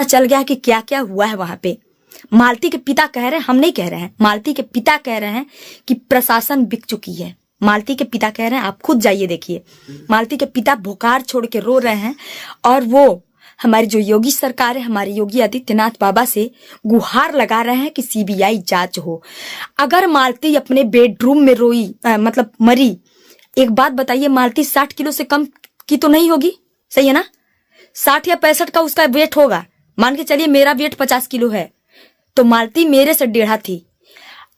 चल गया कि क्या क्या हुआ है वहां पे। मालती के पिता कह रहे हैं, हम नहीं कह रहे हैं, मालती के पिता कह रहे हैं कि प्रशासन बिक चुकी है। मालती के पिता कह रहे हैं, आप खुद जाइए देखिए। मालती के पिता भुकार छोड़ के रो रहे हैं और वो हमारी जो योगी सरकार है, हमारे योगी आदित्यनाथ बाबा से गुहार लगा रहे हैं कि सीबीआई जांच हो। अगर मालती अपने बेडरूम में रोई मतलब मरी, एक बात बताइए, मालती 60 किलो से कम की तो नहीं होगी, सही है ना? 60 या 65 का उसका वेट होगा। मान के चलिए मेरा वेट 50 किलो है, तो मालती मेरे से 1.5 थी।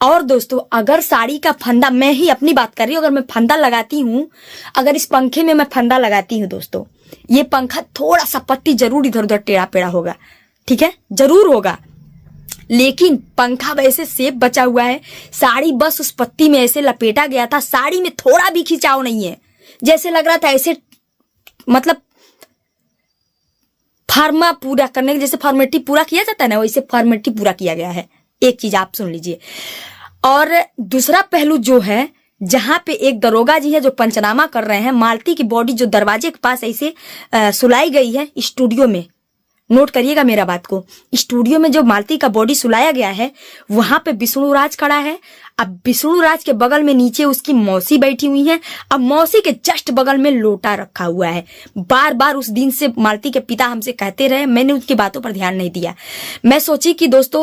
और दोस्तों, अगर साड़ी का फंदा, मैं ही अपनी बात कर रही हूँ, अगर मैं फंदा लगाती हूँ, अगर इस पंखे में मैं फंदा लगाती हूँ दोस्तों, ये पंखा थोड़ा सा पट्टी जरूर इधर उधर टेढ़ा पेढ़ा होगा, ठीक है, जरूर होगा, लेकिन पंखा वैसे सेफ बचा हुआ है। साड़ी बस उस पत्ती में ऐसे लपेटा गया था, साड़ी में थोड़ा भी खिंचाव नहीं है, जैसे लग रहा था ऐसे मतलब फार्मा पूरा करने के, जैसे फॉर्मेलिटी पूरा किया जाता है ना, वैसे फॉर्मेलिटी पूरा किया गया है। एक चीज आप सुन लीजिए। और दूसरा पहलू जो है, जहां पे एक दरोगा जी है जो पंचनामा कर रहे हैं, मालती की बॉडी जो दरवाजे के पास ऐसे सुलाई गई है स्टूडियो में, नोट करिएगा मेरा बात को, स्टूडियो में जो मालती का बॉडी सुलाया गया है, वहां पे विष्णु राज खड़ा है। अब विष्णु राज के बगल में नीचे उसकी मौसी बैठी हुई है। अब मौसी के जस्ट बगल में लोटा रखा हुआ है। बार बार उस दिन से मालती के पिता हमसे कहते रहे, मैंने उनकी बातों पर ध्यान नहीं दिया। मैं सोची कि दोस्तों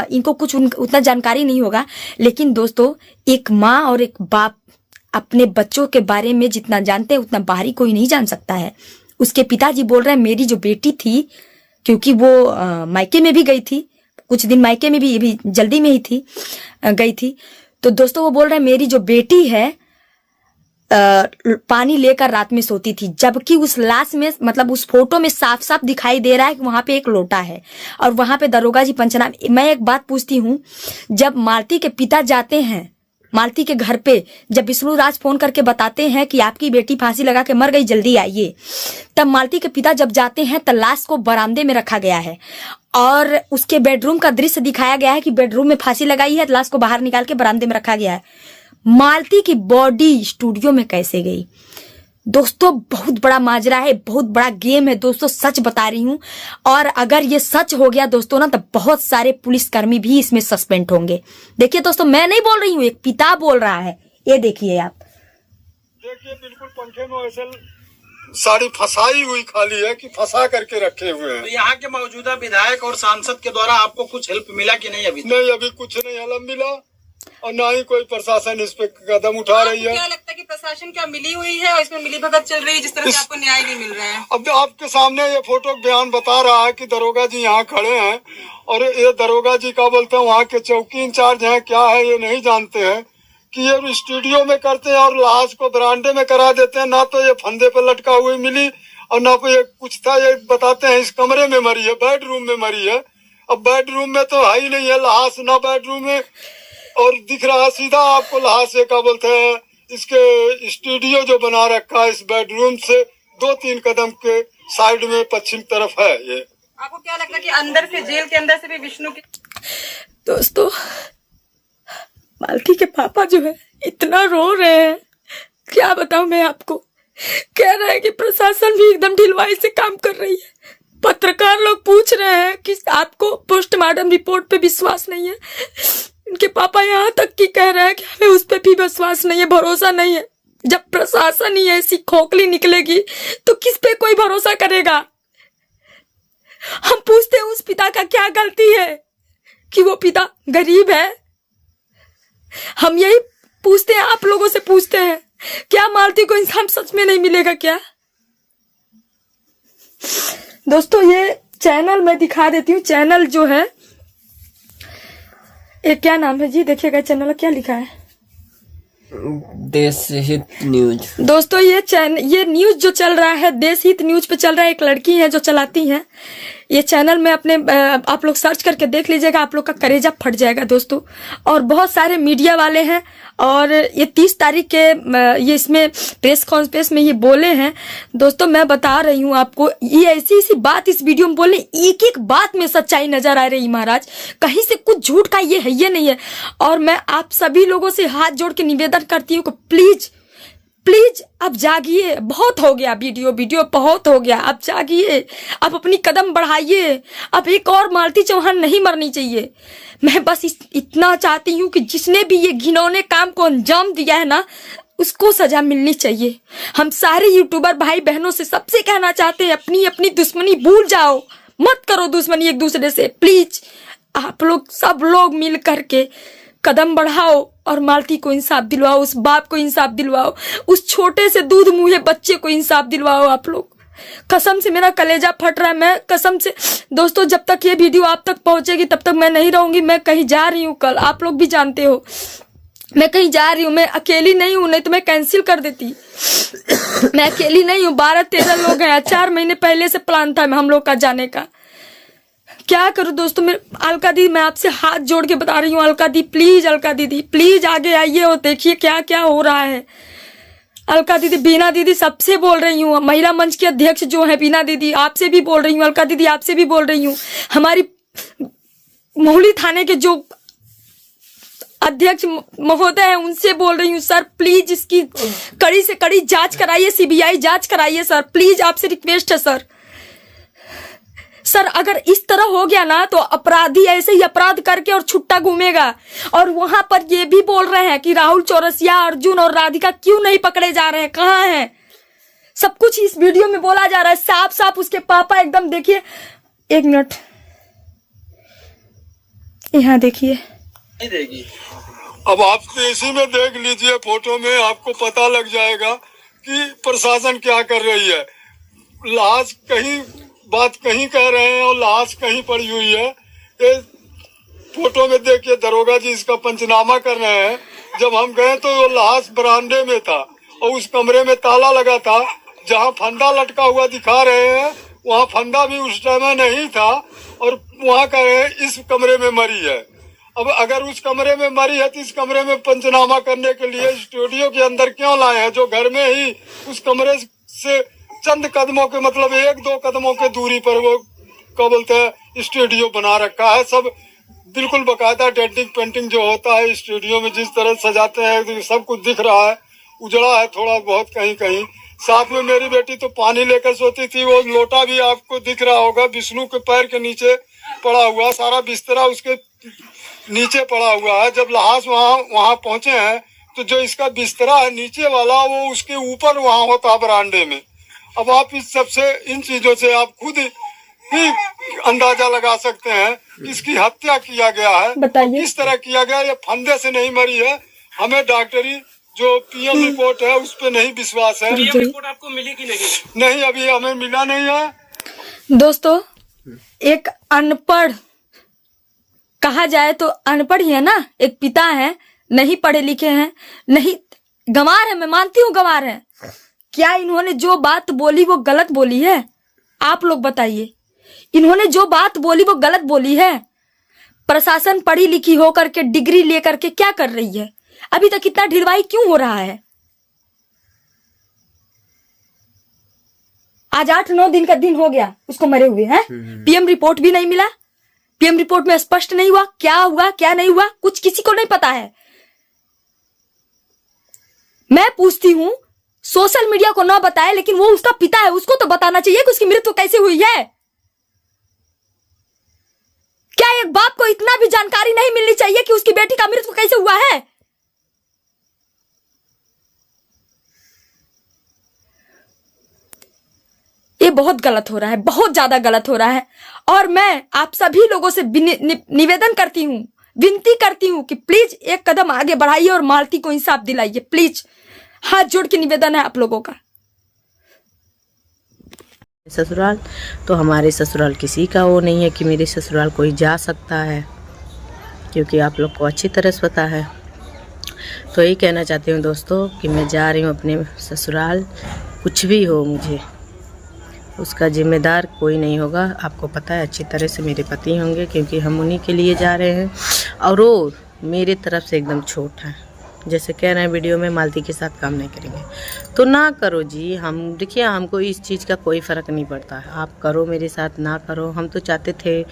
इनको कुछ उतना जानकारी नहीं होगा, लेकिन दोस्तों एक माँ और एक बाप अपने बच्चों के बारे में जितना जानते हैं उतना बाहरी कोई नहीं जान सकता है। उसके पिताजी बोल रहे हैं, मेरी जो बेटी थी, क्योंकि वो मायके में भी गई थी, कुछ दिन मायके में भी, ये भी जल्दी में ही थी, गई थी, तो दोस्तों वो बोल रहे हैं मेरी जो बेटी है पानी लेकर रात में सोती थी, जबकि उस लाश में मतलब उस फोटो में साफ साफ दिखाई दे रहा है कि वहां पे एक लोटा है और वहां पे दरोगा जी पंचनामा। मैं एक बात पूछती हूँ, जब मालती के पिता जाते हैं मालती के घर पे, जब विष्णु राज फोन करके बताते हैं कि आपकी बेटी फांसी लगा के मर गई, जल्दी आइए, तब मालती के पिता जब जाते हैं तो लाश को बरामदे में रखा गया है और उसके बेडरूम का दृश्य दिखाया गया है कि बेडरूम में फांसी लगाई है, लाश को बाहर निकाल के बरामदे में रखा गया है। मालती की बॉडी स्टूडियो में कैसे गई? दोस्तों बहुत बड़ा माजरा है, बहुत बड़ा गेम है दोस्तों, सच बता रही हूं। और अगर ये सच हो गया दोस्तों ना, तो बहुत सारे पुलिसकर्मी भी इसमें सस्पेंड होंगे। देखिए दोस्तों, मैं नहीं बोल रही हूँ, एक पिता बोल रहा है, ये देखिए आप, देखिए बिल्कुल पंखे में ऐसे साड़ी फंसाई हुई खाली है कि फंसा करके रखे हुए हैं। तो यहाँ के मौजूदा विधायक और सांसद के द्वारा आपको कुछ हेल्प मिला कि नहीं? अभी कुछ नहीं हेल्प मिला और ना ही कोई प्रशासन इस पे कदम उठा रही है। क्या लगता है कि प्रशासन क्या मिली हुई है और इसमें मिलीभगत चल रही है, जिस तरह से आपको न्याय नहीं मिल रहा है? अब आपके सामने ये फोटो बयान बता रहा है कि दरोगा जी यहाँ खड़े हैं और ये दरोगा जी का बोलते हैं वहाँ के चौकी इंचार्ज हैं, क्या है ये नहीं जानते हैं कि ये स्टूडियो में करते हैं और लाश को बरामदे में करा देते हैं। ना तो ये फंदे पे लटका हुई मिली और ना कोई कुछ था, ये बताते हैं इस कमरे में मरी है, बेडरूम में मरी है। अब बेडरूम में तो है ही नहीं है लाश, ना बेडरूम में और दिख रहा है सीधा आपको लाश से, क्या बोलते हैं, इसके स्टूडियो जो बना रखा है इस बेडरूम से 2-3 कदम के साइड में पश्चिम तरफ है। ये आपको क्या लगता है कि अंदर से, जेल के अंदर से भी विष्णु की? दोस्तों मालती के पापा जो है इतना रो रहे हैं, क्या बताऊं मैं आपको। कह रहे हैं कि प्रशासन भी एकदम ढिलवाई से काम कर रही है। पत्रकार लोग पूछ रहे हैं कि आपको पोस्टमार्टम रिपोर्ट पे विश्वास नहीं है। इनके पापा यहाँ तक कि कह रहे हैं कि हमें उस पर भी विश्वास नहीं है, भरोसा नहीं है। जब प्रशासन ही ऐसी खोखली निकलेगी तो किस पे कोई भरोसा करेगा? हम पूछते हैं उस पिता का क्या गलती है कि वो पिता गरीब है? हम यही पूछते हैं, आप लोगों से पूछते हैं, क्या मालती को इंसान सच में नहीं मिलेगा क्या? दोस्तों ये चैनल मैं दिखा देती हूँ, चैनल जो है ये क्या नाम है जी, देखिएगा चैनल क्या लिखा है, देश हित न्यूज। दोस्तों ये न्यूज जो चल रहा है देश हित न्यूज पे चल रहा है, एक लड़की है जो चलाती हैं ये चैनल में। अपने आप लोग सर्च करके देख लीजिएगा, आप लोग का कलेजा फट जाएगा दोस्तों। और बहुत सारे मीडिया वाले हैं और ये 30 तारीख के ये इसमें प्रेस कॉन्फ्रेंस में ये बोले हैं दोस्तों। मैं बता रही हूँ आपको, ये ऐसी बात इस वीडियो में बोले, एक एक बात में सच्चाई नजर आ रही महाराज, कहीं से कुछ झूठ का ये नहीं है। और मैं आप सभी लोगों से हाथ जोड़ के निवेदन करती हूँ कि प्लीज प्लीज अब जागिए, बहुत हो गया वीडियो बहुत हो गया, अब जागिए, अब अपनी कदम बढ़ाइए। अब एक और मालती चौहान नहीं मरनी चाहिए। मैं बस इतना चाहती हूँ कि जिसने भी ये घिनौने काम को अंजाम दिया है ना, उसको सजा मिलनी चाहिए। हम सारे यूट्यूबर भाई बहनों से सबसे कहना चाहते हैं, अपनी अपनी दुश्मनी भूल जाओ, मत करो दुश्मनी एक दूसरे से। प्लीज आप लोग सब लोग मिल करके कदम बढ़ाओ और मालती को इंसाफ दिलवाओ, उस बाप को इंसाफ दिलवाओ, उस छोटे से दूध मुँहे बच्चे को इंसाफ दिलवाओ। आप लोग, कसम से मेरा कलेजा फट रहा है। मैं कसम से दोस्तों, जब तक ये वीडियो आप तक पहुंचेगी तब तक मैं नहीं रहूंगी। मैं कहीं जा रही हूँ कल, आप लोग भी जानते हो मैं कहीं जा रही हूँ। मैं अकेली नहीं हूँ, नहीं तो मैं कैंसिल कर देती। मैं अकेली नहीं हूँ, 12-13 लोग हैं। 4 महीने पहले से प्लान था हम लोग का जाने का। क्या करूं दोस्तों। मेरे अलका दीदी, मैं आपसे हाथ जोड़ के बता रही हूँ, अलका दी प्लीज, अलका दीदी प्लीज आगे आइए और देखिए क्या क्या हो रहा है। अलका दीदी, बीना दीदी, सबसे बोल रही हूँ। महिला मंच की अध्यक्ष जो है बीना दीदी, आपसे भी बोल रही हूँ। अलका दीदी, आपसे भी बोल रही हूँ। हमारी मोहली थाने के जो अध्यक्ष महोदय है उनसे बोल रही हूँ। सर प्लीज इसकी कड़ी से कड़ी जांच कराइए, सीबीआई जांच कराइए सर, प्लीज आपसे रिक्वेस्ट है सर। सर अगर इस तरह हो गया ना तो अपराधी ऐसे ही अपराध करके और छुट्टा घूमेगा। और वहां पर ये भी बोल रहे हैं कि राहुल चौरसिया, अर्जुन और राधिका क्यों नहीं पकड़े जा रहे हैं, कहाँ हैं? सब कुछ इस वीडियो में बोला जा रहा है साफ साफ। उसके पापा एकदम, देखिए 1 मिनट, यहाँ देखिए। नहीं देगी। अब आप इसी में देख लीजिए, फोटो में आपको पता लग जाएगा कि प्रशासन क्या कर रही है। लाश कहीं बात कहीं कह रहे हैं और लाश कहीं पड़ी हुई है। ये फोटो में देखिए, दरोगा जी इसका पंचनामा कर रहे हैं। जब हम गए तो वो लाश बरामदे में था और उस कमरे में ताला लगा था। जहाँ फंदा लटका हुआ दिखा रहे हैं वहाँ फंदा भी उस टाइम में नहीं था और वहाँ कह रहे हैं इस कमरे में मरी है। अब अगर उस कमरे में मरी है तो इस कमरे में पंचनामा करने के लिए स्टूडियो के अंदर क्यों लाए हैं, जो घर में ही उस कमरे से चंद कदमों के, मतलब 1-2 कदमों के दूरी पर वो क्या बोलते हैं स्टूडियो बना रखा है। सब बिल्कुल बकायदा डेंटिंग पेंटिंग जो होता है स्टूडियो में जिस तरह सजाते हैं, सब कुछ दिख रहा है। उजड़ा है थोड़ा बहुत कहीं कहीं। साथ में मेरी बेटी तो पानी लेकर सोती थी, वो लोटा भी आपको दिख रहा होगा विष्णु के पैर के नीचे पड़ा हुआ, सारा बिस्तरा उसके नीचे पड़ा हुआ है। जब लाश वहाँ पहुंचे हैं तो जो इसका बिस्तरा है नीचे वाला, वो उसके ऊपर वहाँ होता बरामदे में। अब आप इस सबसे, इन चीजों से आप खुद ही अंदाजा लगा सकते हैं कि इसकी हत्या किया गया है। बताइए किस तरह किया गया। ये फंदे से नहीं मरी है। हमें डॉक्टरी जो पीएम रिपोर्ट है उस पर नहीं विश्वास है। पीएम रिपोर्ट आपको मिली कि नहीं? नहीं, अभी हमें मिला नहीं है। दोस्तों, एक अनपढ़, कहा जाए तो अनपढ़ ही है ना, एक पिता है, नहीं पढ़े लिखे हैं, नहीं, गंवार है, मैं मानती हूँ गंवार है। क्या इन्होंने जो बात बोली वो गलत बोली है? आप लोग बताइए, इन्होंने जो बात बोली वो गलत बोली है? प्रशासन पढ़ी लिखी होकर के, डिग्री लेकर के क्या कर रही है? अभी तक इतना ढिलवाई क्यों हो रहा है? आज 8-9 दिन का दिन हो गया उसको मरे हुए हैं। पीएम रिपोर्ट भी नहीं मिला। पीएम रिपोर्ट में स्पष्ट नहीं हुआ क्या हुआ क्या नहीं हुआ, कुछ किसी को नहीं पता है। मैं पूछती हूं, सोशल मीडिया को ना बताए, लेकिन वो उसका पिता है, उसको तो बताना चाहिए कि उसकी मृत्यु कैसे हुई है। क्या एक बाप को इतना भी जानकारी नहीं मिलनी चाहिए कि उसकी बेटी का मृत्यु कैसे हुआ है? ये बहुत गलत हो रहा है, बहुत ज्यादा गलत हो रहा है। और मैं आप सभी लोगों से निवेदन करती हूँ, विनती करती हूँ कि प्लीज एक कदम आगे बढ़ाइए और मालती को इंसाफ दिलाइए। प्लीज, हाथ जोड़ के निवेदन है आप लोगों का। ससुराल तो हमारे ससुराल किसी का वो नहीं है कि मेरे ससुराल कोई जा सकता है, क्योंकि आप लोग को अच्छी तरह से पता है। तो यही कहना चाहती हूँ दोस्तों कि मैं जा रही हूँ अपने ससुराल। कुछ भी हो मुझे उसका जिम्मेदार कोई नहीं होगा। आपको पता है अच्छी तरह से मेरे पति होंगे, क्योंकि हम उन्हीं के लिए जा रहे हैं। और वो मेरे तरफ से एकदम छोट है, जैसे कह रहे हैं वीडियो में मालती के साथ काम नहीं करेंगे तो ना करो जी। हम देखिए, हमको इस चीज़ का कोई फ़र्क नहीं पड़ता है। आप करो मेरे साथ, ना करो। हम तो चाहते थे